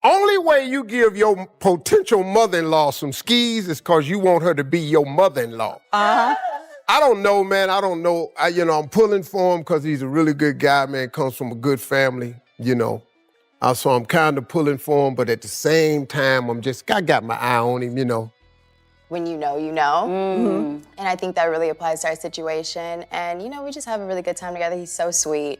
Only way you give your potential mother-in-law some skis is because you want her to be your mother-in-law. Uh-huh. I don't know, man. I don't know. I'm pulling for him because he's a really good guy, man. Comes from a good family, So I'm kind of pulling for him, but at the same time, I got my eye on him. When you know, you know. Mm-hmm. And I think that really applies to our situation. And, we just have a really good time together. He's so sweet.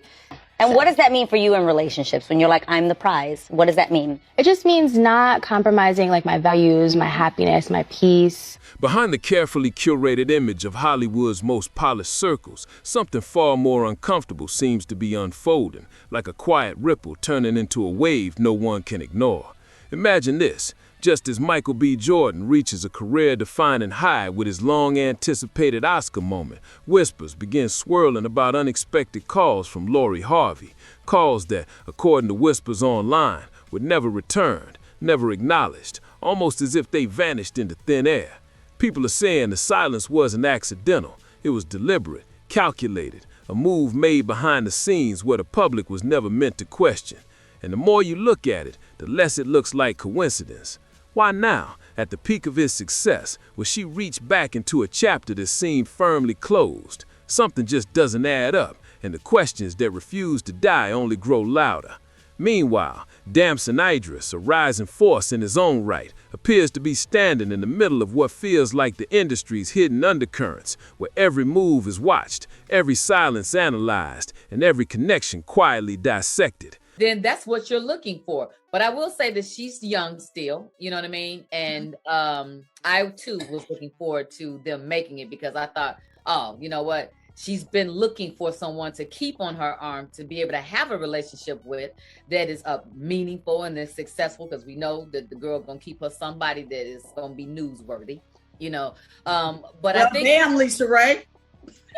And what does that mean for you in relationships when you're like, I'm the prize? What does that mean? It just means not compromising like my values, my happiness, my peace. Behind the carefully curated image of Hollywood's most polished circles, something far more uncomfortable seems to be unfolding, like a quiet ripple turning into a wave no one can ignore. Imagine this. Just as Michael B. Jordan reaches a career-defining high with his long-anticipated Oscar moment, whispers begin swirling about unexpected calls from Lori Harvey, calls that, according to Whispers Online, were never returned, never acknowledged, almost as if they vanished into thin air. People are saying the silence wasn't accidental, it was deliberate, calculated, a move made behind the scenes where the public was never meant to question. And the more you look at it, the less it looks like coincidence. Why now, at the peak of his success, would she reach back into a chapter that seemed firmly closed? Something just doesn't add up, and the questions that refuse to die only grow louder. Meanwhile, Damson Idris, a rising force in his own right, appears to be standing in the middle of what feels like the industry's hidden undercurrents, where every move is watched, every silence analyzed, and every connection quietly dissected. Then that's what you're looking for. But I will say that she's young still, you know what I mean? And I too was looking forward to them making it because I thought, oh, you know what? She's been looking for someone to keep on her arm to be able to have a relationship with that is meaningful and is successful, because we know that the girl gonna keep her somebody that is gonna be newsworthy, But I think, damn, Lisa Ray.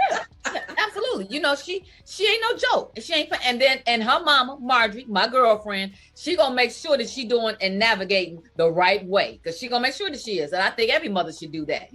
Yeah, absolutely. She ain't no joke. She ain't. And her mama, Marjorie, my girlfriend, she gonna make sure that she doing and navigating the right way, because she gonna make sure that she is. And I think every mother should do that,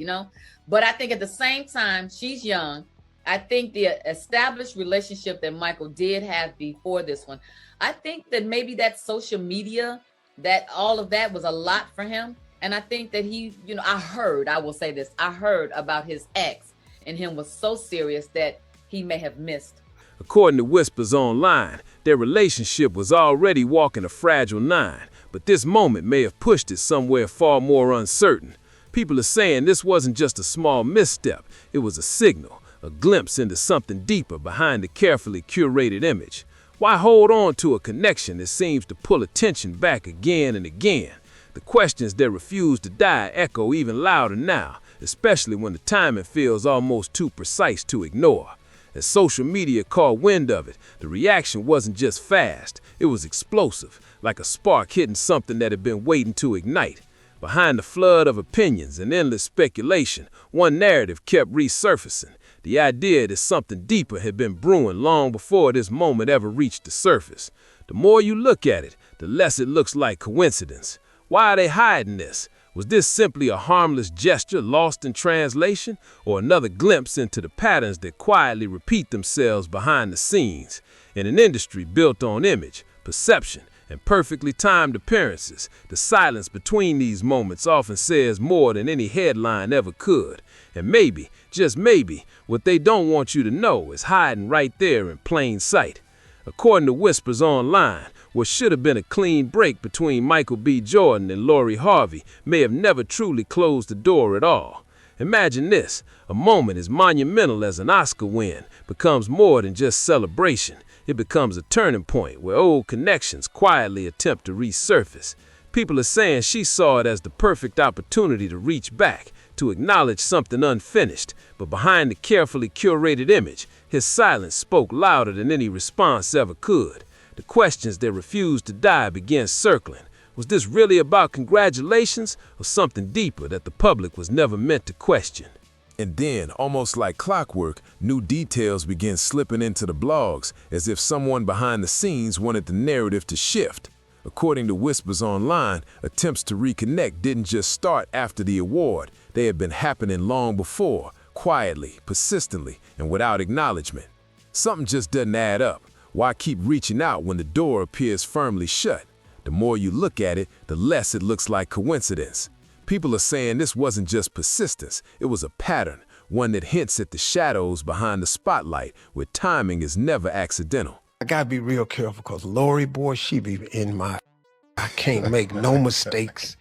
But I think at the same time, she's young. I think the established relationship that Michael did have before this one, I think that maybe that social media, that all of that was a lot for him. And I think that he, I will say this, I heard about his ex and him was so serious that he may have missed. According to Whispers Online, their relationship was already walking a fragile line, but this moment may have pushed it somewhere far more uncertain. People are saying this wasn't just a small misstep, it was a signal, a glimpse into something deeper behind the carefully curated image. Why hold on to a connection that seems to pull attention back again and again? The questions that refuse to die echo even louder now, especially when the timing feels almost too precise to ignore. As social media caught wind of it, the reaction wasn't just fast, it was explosive, like a spark hitting something that had been waiting to ignite. Behind the flood of opinions and endless speculation, one narrative kept resurfacing. The idea that something deeper had been brewing long before this moment ever reached the surface. The more you look at it, the less it looks like coincidence. Why are they hiding this? Was this simply a harmless gesture lost in translation, or another glimpse into the patterns that quietly repeat themselves behind the scenes? In an industry built on image, perception, and perfectly timed appearances, the silence between these moments often says more than any headline ever could. And maybe, just maybe, what they don't want you to know is hiding right there in plain sight. According to Whispers Online, what should have been a clean break between Michael B. Jordan and Lori Harvey may have never truly closed the door at all. Imagine this, a moment as monumental as an Oscar win becomes more than just celebration. It becomes a turning point where old connections quietly attempt to resurface. People are saying she saw it as the perfect opportunity to reach back, to acknowledge something unfinished, but behind the carefully curated image, his silence spoke louder than any response ever could. The questions that refused to die began circling. Was this really about congratulations or something deeper that the public was never meant to question? And then, almost like clockwork, new details began slipping into the blogs, as if someone behind the scenes wanted the narrative to shift. According to Whispers Online, attempts to reconnect didn't just start after the award. They had been happening long before, quietly, persistently, and without acknowledgement. Something just doesn't add up. Why keep reaching out when the door appears firmly shut? The more you look at it, the less it looks like coincidence. People are saying this wasn't just persistence, it was a pattern, one that hints at the shadows behind the spotlight, where timing is never accidental. I gotta be real careful because Lori, boy, she be in my... I can't make no mistakes.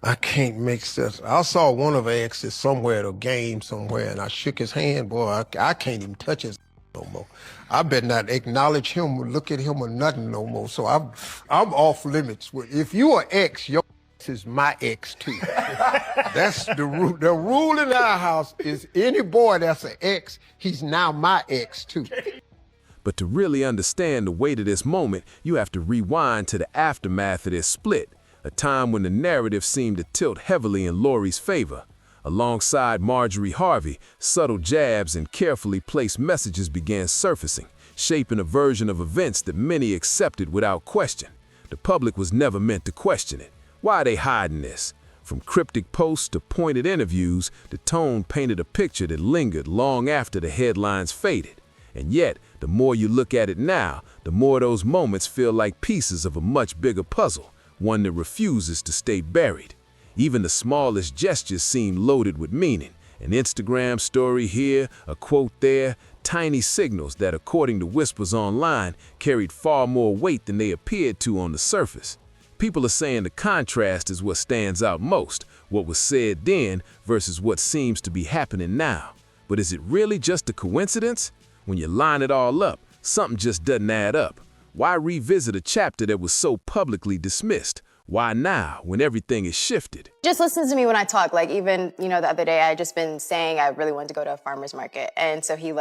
I can't make stuff. I saw one of her exes somewhere at a game somewhere, and I shook his hand, boy, I can't even touch his no more. I better not acknowledge him or look at him or nothing no more. So I'm off limits. If you are ex, your ex is my ex too. That's the rule. The rule in our house is any boy that's an ex, he's now my ex too. But to really understand the weight of this moment, you have to rewind to the aftermath of this split, a time when the narrative seemed to tilt heavily in Lori's favor. Alongside Lori Harvey, subtle jabs and carefully placed messages began surfacing, shaping a version of events that many accepted without question. The public was never meant to question it. Why are they hiding this? From cryptic posts to pointed interviews, the tone painted a picture that lingered long after the headlines faded. And yet, the more you look at it now, the more those moments feel like pieces of a much bigger puzzle, one that refuses to stay buried. Even the smallest gestures seem loaded with meaning. An Instagram story here, a quote there, tiny signals that, according to whispers online, carried far more weight than they appeared to on the surface. People are saying the contrast is what stands out most, what was said then versus what seems to be happening now. But is it really just a coincidence? When you line it all up, something just doesn't add up. Why revisit a chapter that was so publicly dismissed? Why now, when everything is shifted? Just listens to me when I talk. Like, even, the other day, I had just been saying I really wanted to go to a farmer's market. And so he,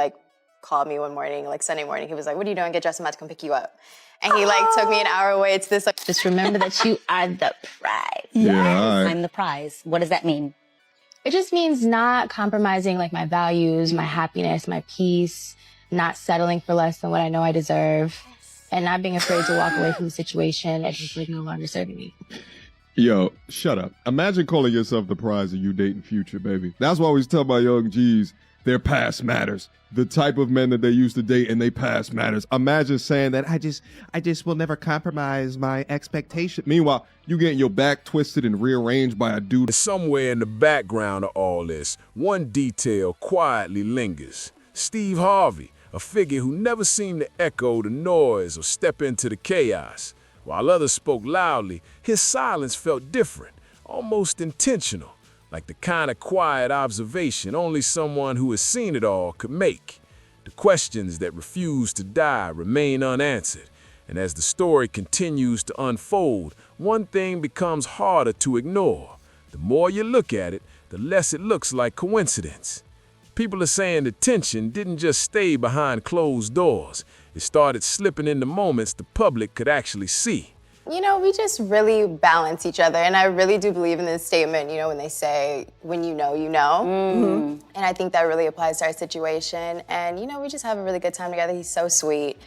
called me one morning, Sunday morning. He was like, what are you doing? Get dressed, I'm about to come pick you up. And he, took me an hour away to this, Just remember that you are the prize. Yeah, I'm the prize. What does that mean? It just means not compromising my values, my happiness, my peace, not settling for less than what I know I deserve, and not being afraid to walk away from the situation if it's no longer serving me. Yo, shut up. Imagine calling yourself the prize of you dating future, baby. That's why I always tell my young G's, their past matters. The type of men that they used to date and they past matters. Imagine saying that I just will never compromise my expectation. Meanwhile, you getting your back twisted and rearranged by a dude. Somewhere in the background of all this, one detail quietly lingers. Steve Harvey, a figure who never seemed to echo the noise or step into the chaos. While others spoke loudly, his silence felt different, almost intentional, like the kind of quiet observation only someone who has seen it all could make. The questions that refuse to die remain unanswered, and as the story continues to unfold, one thing becomes harder to ignore. The more you look at it, the less it looks like coincidence. People are saying the tension didn't just stay behind closed doors. It started slipping into moments the public could actually see. We just really balance each other. And I really do believe in this statement, when they say, when you know, you know. Mm-hmm. And I think that really applies to our situation. And, we just have a really good time together. He's so sweet,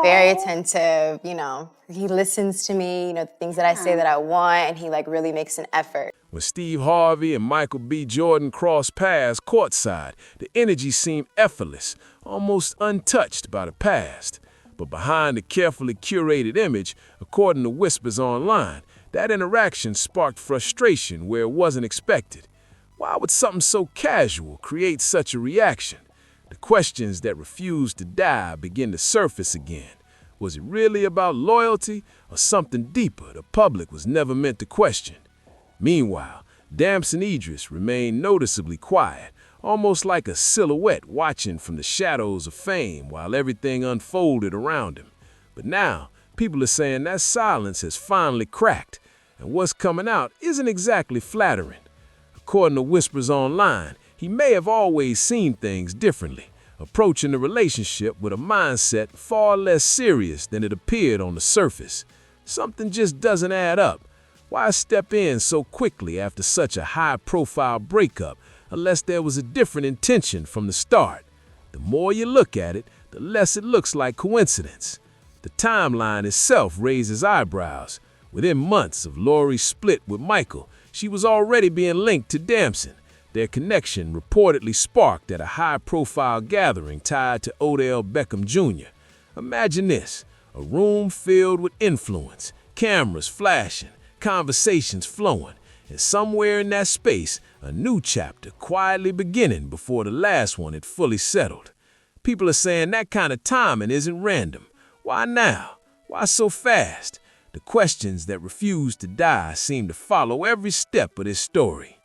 very attentive, He listens to me, the things that I say that I want, and he, really makes an effort. When Steve Harvey and Michael B. Jordan crossed paths courtside, the energy seemed effortless, almost untouched by the past. But behind the carefully curated image, according to whispers online, that interaction sparked frustration where it wasn't expected. Why would something so casual create such a reaction? The questions that refused to die begin to surface again. Was it really about loyalty or something deeper the public was never meant to question? Meanwhile, Damson Idris remained noticeably quiet, almost like a silhouette watching from the shadows of fame while everything unfolded around him. But now, people are saying that silence has finally cracked, and what's coming out isn't exactly flattering. According to whispers online, he may have always seen things differently, approaching the relationship with a mindset far less serious than it appeared on the surface. Something just doesn't add up. Why step in so quickly after such a high-profile breakup unless there was a different intention from the start? The more you look at it, the less it looks like coincidence. The timeline itself raises eyebrows. Within months of Lori's split with Michael, she was already being linked to Damson. Their connection reportedly sparked at a high-profile gathering tied to Odell Beckham Jr. Imagine this, a room filled with influence, Cameras flashing, conversations flowing, and somewhere in that space, a new chapter quietly beginning before the last one had fully settled. People are saying that kind of timing isn't random. Why now? Why so fast? The questions that refuse to die seem to follow every step of this story.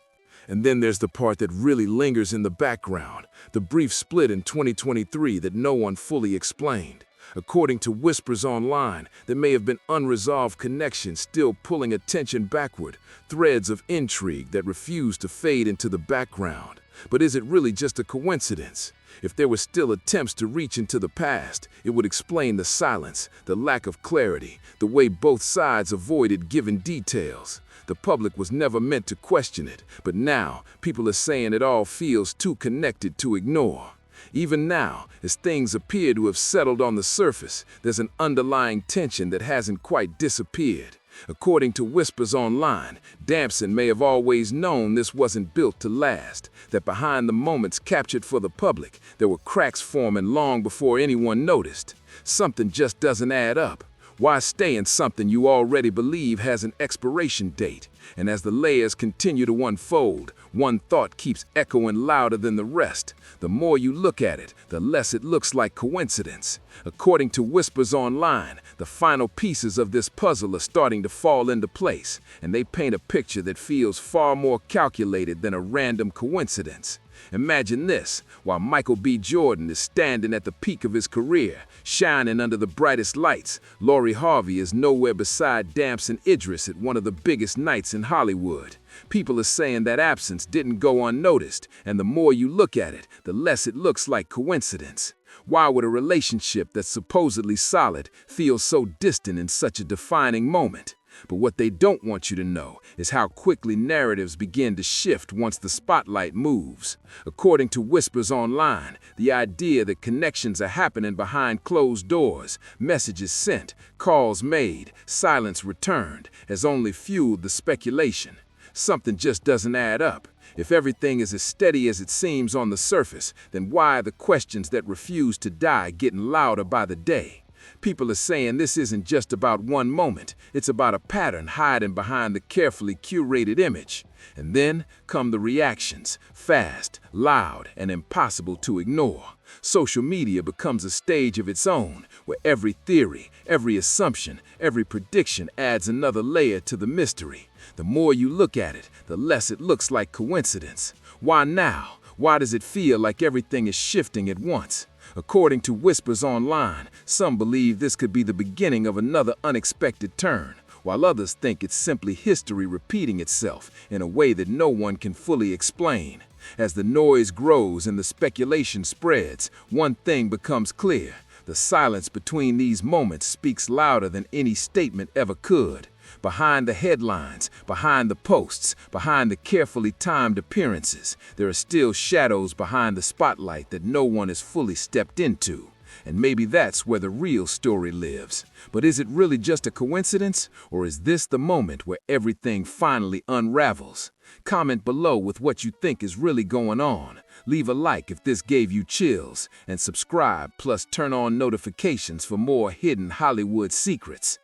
And then there's the part that really lingers in the background, the brief split in 2023 that no one fully explained. According to whispers online, there may have been unresolved connections still pulling attention backward, threads of intrigue that refuse to fade into the background. But is it really just a coincidence? If there were still attempts to reach into the past, it would explain the silence, the lack of clarity, the way both sides avoided giving details. The public was never meant to question it, but now people are saying it all feels too connected to ignore. Even now, as things appear to have settled on the surface, there's an underlying tension that hasn't quite disappeared. According to whispers online, Damson may have always known this wasn't built to last, that behind the moments captured for the public, there were cracks forming long before anyone noticed. Something just doesn't add up. Why stay in something you already believe has an expiration date? And as the layers continue to unfold, one thought keeps echoing louder than the rest. The more you look at it, the less it looks like coincidence. According to whispers online, the final pieces of this puzzle are starting to fall into place, and they paint a picture that feels far more calculated than a random coincidence. Imagine this, while Michael B. Jordan is standing at the peak of his career, shining under the brightest lights, Lori Harvey is nowhere beside Damson Idris at one of the biggest nights in Hollywood. People are saying that absence didn't go unnoticed, and the more you look at it, the less it looks like coincidence. Why would a relationship that's supposedly solid feel so distant in such a defining moment? But what they don't want you to know is how quickly narratives begin to shift once the spotlight moves. According to whispers online, the idea that connections are happening behind closed doors, messages sent, calls made, silence returned, has only fueled the speculation. Something just doesn't add up. If everything is as steady as it seems on the surface, then why are the questions that refuse to die getting louder by the day? People are saying this isn't just about one moment, it's about a pattern hiding behind the carefully curated image. And then come the reactions, fast, loud, and impossible to ignore. Social media becomes a stage of its own, where every theory, every assumption, every prediction adds another layer to the mystery. The more you look at it, the less it looks like coincidence. Why now? Why does it feel like everything is shifting at once? According to whispers online, some believe this could be the beginning of another unexpected turn, while others think it's simply history repeating itself in a way that no one can fully explain. As the noise grows and the speculation spreads, one thing becomes clear. The silence between these moments speaks louder than any statement ever could. Behind the headlines, behind the posts, behind the carefully timed appearances, there are still shadows behind the spotlight that no one has fully stepped into. And maybe that's where the real story lives. But is it really just a coincidence? Or is this the moment where everything finally unravels? Comment below with what you think is really going on. Leave a like if this gave you chills, and subscribe, plus turn on notifications for more hidden Hollywood secrets.